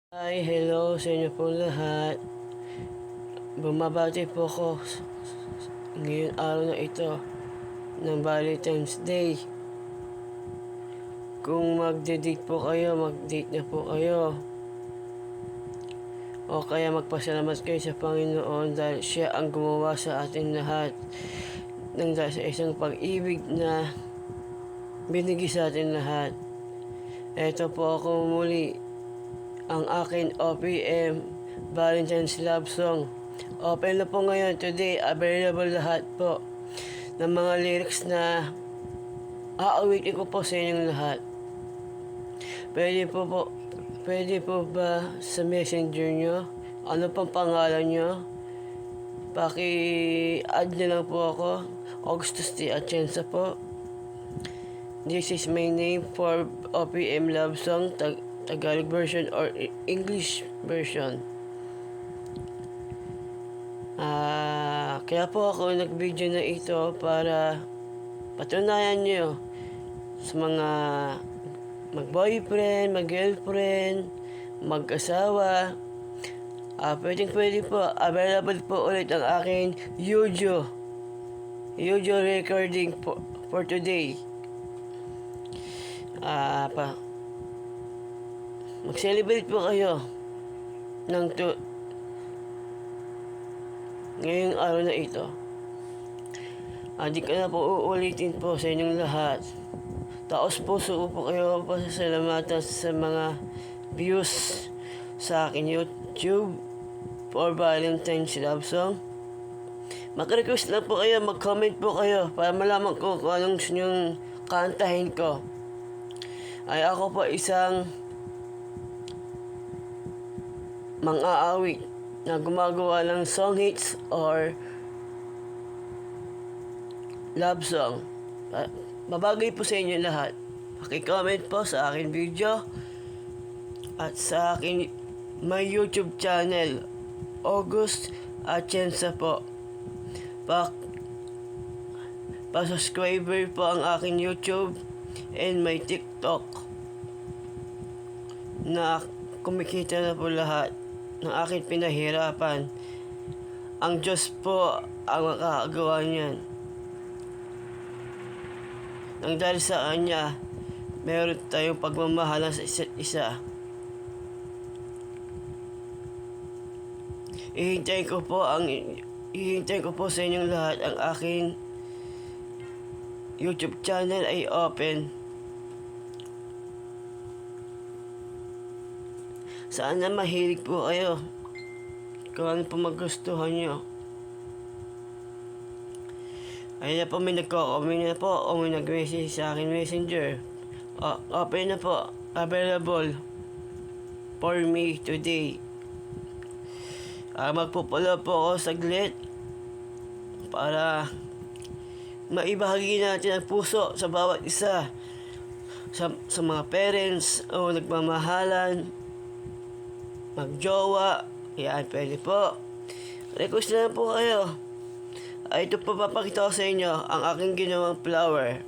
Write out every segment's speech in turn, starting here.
Hi, hello sa inyo po lahat. Bumabati po ako ngayong araw na ito ng Valentine's Day. Kung magde-date po kayo, mag-date na po kayo. O kaya magpasalamat kayo sa Panginoon dahil siya ang gumawa sa atin lahat ng dahil sa isang pag-ibig na binigay sa atin lahat. Ito po ako muli, ang akin OPM Valentine's Love Song. Open na po ngayon today, available lahat po ng mga lyrics na aawitin ko po sa inyong lahat. Pwede po ba sa messenger nyo? Ano pang pangalan nyo? Paki-add nyo lang po ako. Augustus T. Atienza po. This is my name for OPM Love Song, Tagalog version or English version. Kaya po ako nag-video na ito para patunayan nyo sa mga mag-boyfriend, mag-girlfriend, mag-asawa. Pwede po, available po ulit ang aking audio recording for today. Mag-celebrate po kayo ng ngayong araw na ito. Di ko na po uulitin po sa inyong lahat. Taos puso po kayo pasasalamatan sa mga views sa akin YouTube for Valentine's Love Song. Mag-request lang po kayo, mag-comment po kayo para malaman ko kung anong gusto nyong kantahin ko. Ay ako po isang mang-aawit na gumagawa ng song hits or love song. Mabagay po sa inyo lahat. Paki-comment po sa akin video at sa akin my YouTube channel, August Atienza po. Pa-subscriber po ang akin YouTube and my TikTok na kumikita na po lahat ng aking pinahirapan. Ang Diyos po ang makakagawa niyan. Nang dahil sa Kanya, meron tayong pagmamahalan sa isa't isa. Ihintayin ko po sa inyong lahat ang aking YouTube channel ay open. Sana mahilig po kayo kung ano po magustuhan nyo. Ayun na po, may nagko-comment na po o may nag-message sa akin messenger. Open na po, available for me today. Magpupula po ako saglit para maibahagi natin ang puso sa bawat isa, sa mga parents o nagmamahalan, magjowa. Yan, pwede po. Request na po kayo. Ito po papakita ko sa inyo ang aking ginawang flower.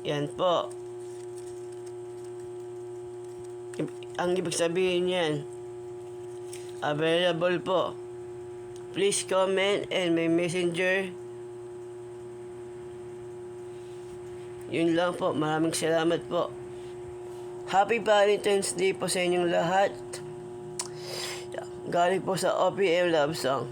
Yan po. Ang ibig sabihin yan, available po. Please comment and my messenger. Yun lang po. Maraming salamat po. Happy Valentine's Day po sa inyong lahat. Galing po sa OPM Love Song.